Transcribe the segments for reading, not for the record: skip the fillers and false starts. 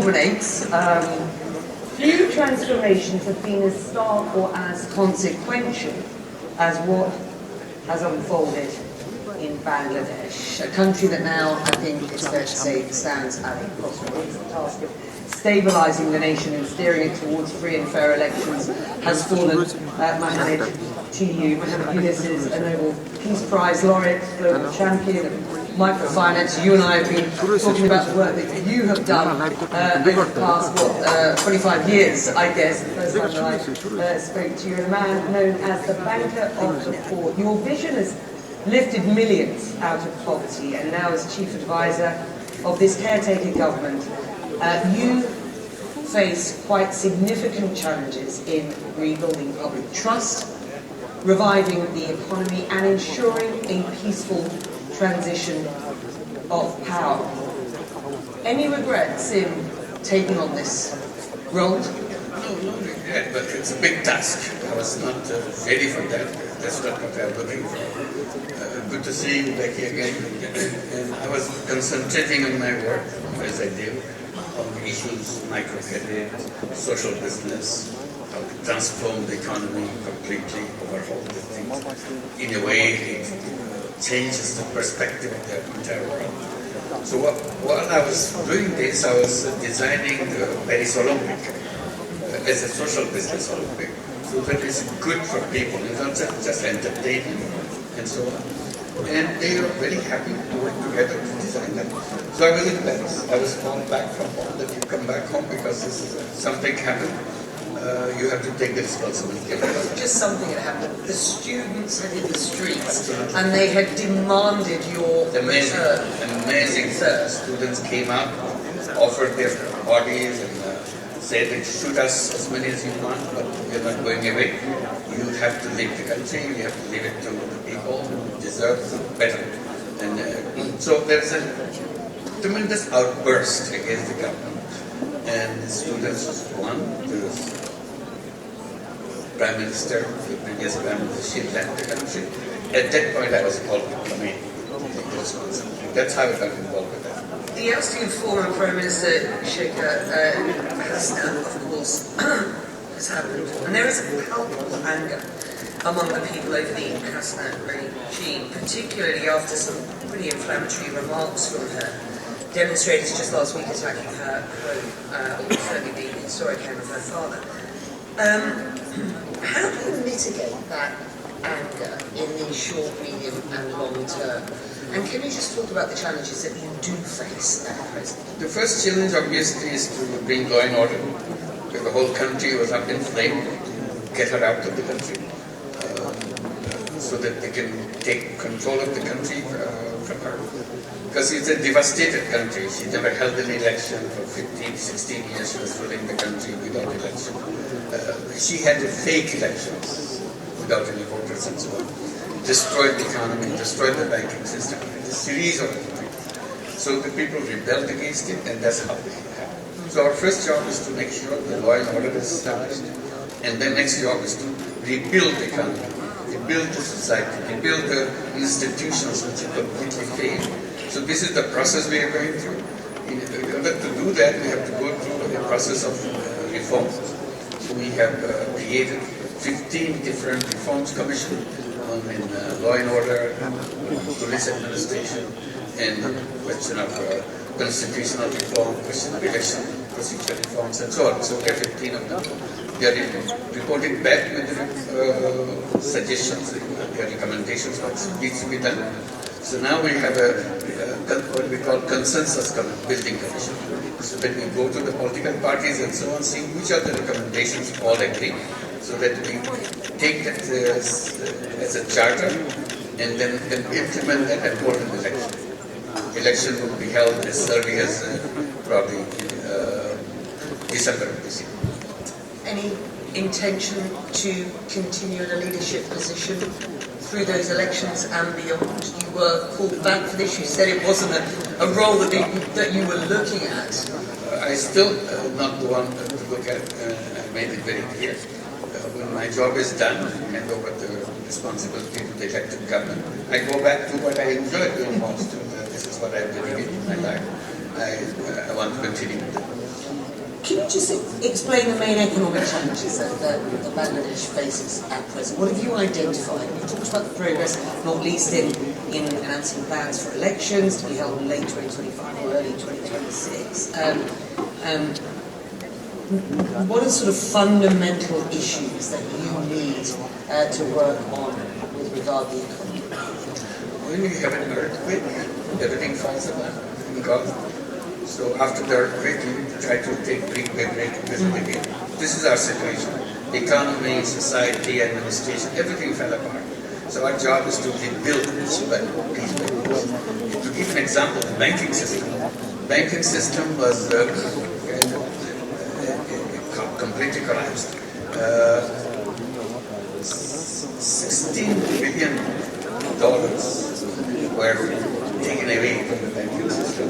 culminates, few transformations have been as stark or as consequential as what has unfolded in Bangladesh, a country that now, I think it's fair to say, stands at the crossroads. The task of stabilising the nation and steering it towards free and fair elections has fallen, Mohammed, to you. Mohammed Yunus is a Nobel Peace Prize laureate, global champion of microfinance. You and I have been talking about the work that you have done over the past, 25 years, I guess, the first time that I spoke to you. A man known as the banker of the poor. Your vision has lifted millions out of poverty, and now as chief advisor of this caretaker government, you face quite significant challenges in rebuilding public trust, reviving the economy and ensuring a peaceful transition of power. Any regrets in taking on this role? No regret, but it's a big task. I was not ready for that. That's not what I'm looking for. Good to see you back here again. And I was concentrating on my work, as I do, on the issues, microcredit, social business, how to transform the economy completely, overhaul the things. In a way, it changes the perspective of the entire world. So while I was doing this, I was designing the Paris Olympic as a social business Olympic. So that is good for people, it's not just entertainment and so on. And they are very happy to work together to design that. So I was in Paris. I was called back from home that you come back home because this is something happened. You have to take the responsibility. Just something had happened. The students had hit the streets and they had demanded your return. Amazing. Students came out, offered their bodies and said, shoot us as many as you want, but we're not going away. You have to leave the country, you have to leave it to the people who deserve better. And so there's a tremendous outburst against the government. And the students won. The Prime Minister, the previous Prime Minister, she left the country. At that point I was called to come in. That's how I got involved with that. The ousting of former Prime Minister Sheikh Hasina, of course, has happened. And there is a palpable anger among the people over the Hasina regime, particularly after some pretty inflammatory remarks from her. Demonstrators just last week attacking her home, certainly the historic home of her father. How do you mitigate that anger in the short, medium and long term? And can you just talk about the challenges that you do face at present? The first challenge obviously is to bring law and order. Because the whole country was up in flames, to get her out of the country so that they can take control of the country from her. Because it's a devastated country. She never held an election for 15, 16 years. She was ruling the country without election. She had fake elections without any voters and so on. Destroyed the economy, destroyed the banking system, a series of things. So the people rebelled against it, and that's how it happened. So our first job is to make sure the law and order is established, and the next job is to rebuild the economy, rebuild the society, rebuild the institutions which have completely failed. So this is the process we are going through. In order to do that, we have to go through a process of reform. So we have created 15 different reforms commissions in law and order, police administration, and question of constitutional reform, question of election procedure reforms, and so on. So there are 15 of them. They are reported back with suggestions, their recommendations, what needs to be done. So now we have what we call consensus building commission. So that we go to the political parties and so on, see which are the recommendations all agree, so that we take that as a charter and then implement that and hold an election. Election will be held as early as probably December of this year. Any intention to continue in a leadership position through those elections and beyond? You were called back for this. You said it wasn't a role that you were looking at. I still not the one to look at. I made it very clear. When my job is done, I hand over the responsibility to the elected government. I go back to what I enjoy doing most. This is what I've dedicated my life. I want to continue with it. just explain the main economic challenges that Bangladesh faces at present. What have you identified? You've talked about the progress, not least in announcing plans for elections to be held in late 2025 or early 2026. What are sort of fundamental issues that you need to work on with regard to the economy? When you have an earthquake, everything falls apart in Gaza. So after the earthquake, you try to take break again. This is our situation. Economy, society, administration, everything fell apart. So our job is to rebuild piece by piece. To give an example, the banking system. Banking system was completely collapsed. $16 billion were taken away from the banking system.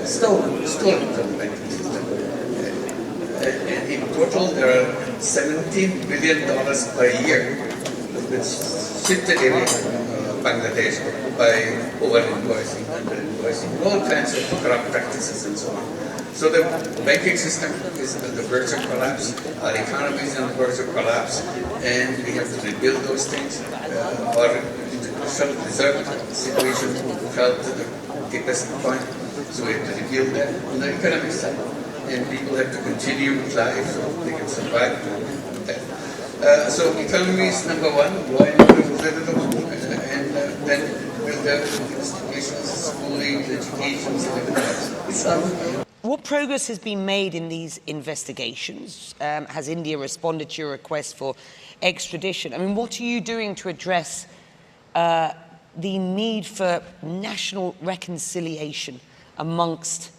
Stolen from the banking system. And in total, there are $17 billion per year which shifted away from Bangladesh by over-invoicing, under-invoicing, all kinds of corrupt practices and so on. So the banking system is on the verge of collapse, our economy is on the verge of collapse, and we have to rebuild those things. Our reserve situation fell to the deepest point, so we have to rebuild that on the economic side. And people have to continue with life so they can survive that. So economy is number one, law and order is and then build the institutions, schooling, education, and everything else. What progress has been made in these investigations? Has India responded to your request for extradition? I mean, what are you doing to address the need for national reconciliation amongst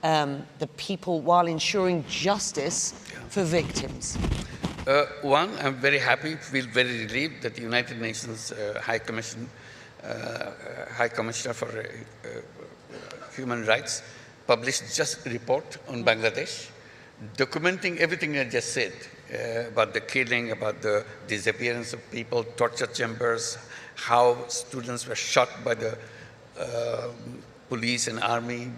the people while ensuring justice for victims? One, I'm very happy, feel very relieved that the United Nations High Commissioner for Human Rights published just a report on Bangladesh, documenting everything I just said about the killing, about the disappearance of people, torture chambers, how students were shot by the police and army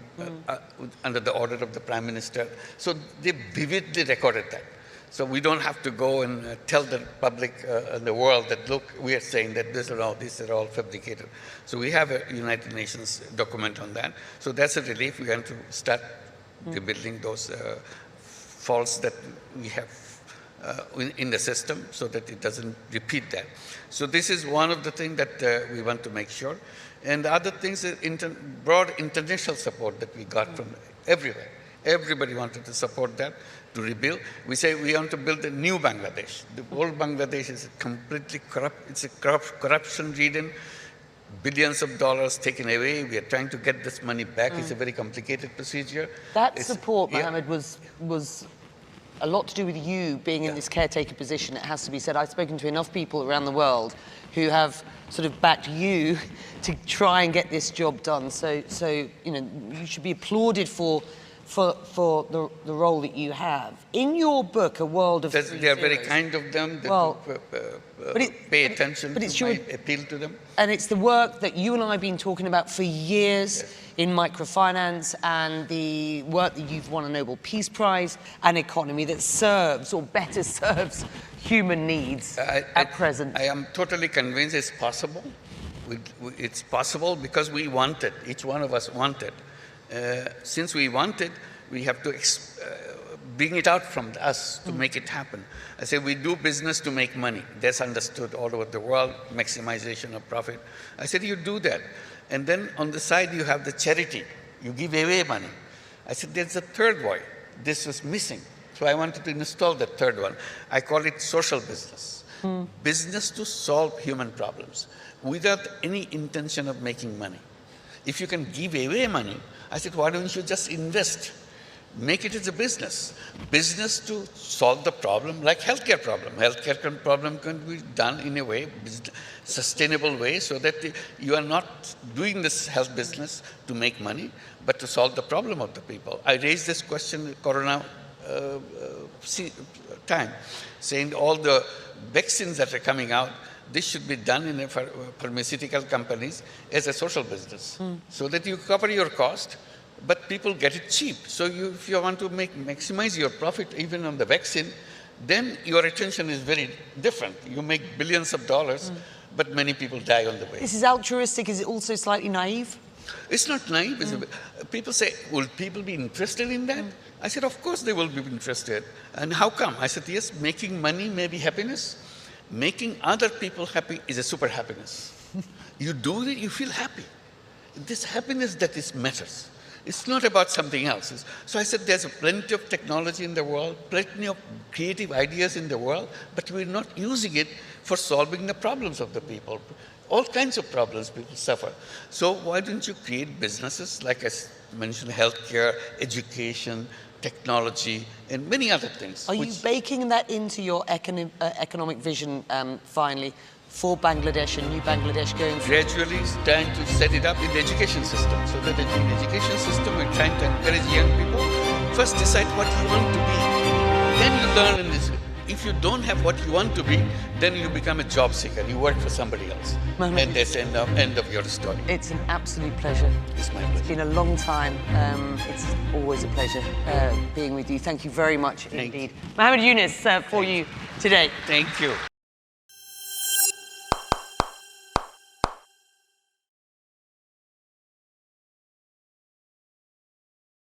under the order of the Prime Minister. So they vividly recorded that. So we don't have to go and tell the public and the world that, look, we are saying that these are all fabricated. So we have a United Nations document on that. So that's a relief. We want to start rebuilding those faults that we have in the system so that it doesn't repeat that. So this is one of the things that we want to make sure. And the other things is broad international support that we got from everywhere. Everybody wanted to support that, to rebuild. We say we want to build a new Bangladesh. The old Bangladesh is completely corrupt. It's a corruption-ridden, billions of dollars taken away. We are trying to get this money back. It's a very complicated procedure. That support, Mohammed, was a lot to do with you being in this caretaker position, it has to be said. I've spoken to enough people around the world who have sort of backed you to try and get this job done. So you know, you should be applauded for the role that you have. In your book, A World of Three They are very Zeros, kind of them. Well, pay attention but to it's my your, appeal to them. And it's the work that you and I have been talking about for years in microfinance, and the work that you've won a Nobel Peace Prize, an economy that serves, or better serves, human needs at present. I am totally convinced it's possible. It's possible because we want it. Each one of us want it. Since we want it, we have to bring it out from us to make it happen. I say we do business to make money. That's understood all over the world, maximization of profit. I said you do that. And then on the side you have the charity. You give away money. I said there's a third way. This was missing. So I wanted to install the third one. I call it social business. Business to solve human problems without any intention of making money. If you can give away money, I said, why don't you just invest? Make it as a business. Business to solve the problem, like healthcare problem. Healthcare problem can be done in a way, sustainable way, so that you are not doing this health business to make money, but to solve the problem of the people. I raised this question in Corona time, saying all the vaccines that are coming out, this should be done in pharmaceutical companies as a social business, so that you cover your cost, but people get it cheap. So if you want to maximize your profit even on the vaccine, then your attention is very different. You make billions of dollars, but many people die on the way. This is altruistic. Is it also slightly naive? It's not naive. People say, will people be interested in that? I said, of course they will be interested. And how come? I said, yes, making money may be happiness. Making other people happy is a super happiness. You do it, you feel happy. This happiness that is matters. It's not about something else. So I said, there's plenty of technology in the world, plenty of creative ideas in the world, but we're not using it for solving the problems of the people. All kinds of problems people suffer. So why don't you create businesses like I mentioned, healthcare, education, technology, and many other things. Are you baking that into your economic vision finally for Bangladesh and new Bangladesh going forward? Gradually trying to set it up in the education system. So that in the education system we're trying to encourage young people. First decide what you want to be. Then you learn in this. If you don't have what you want to be, then you become a job seeker. You work for somebody else. And that's the end of your story. It's an absolute pleasure. It's my pleasure. It's been a long time. It's always a pleasure being with you. Thank you very much indeed. Mohammed Yunus for you today. Thank you.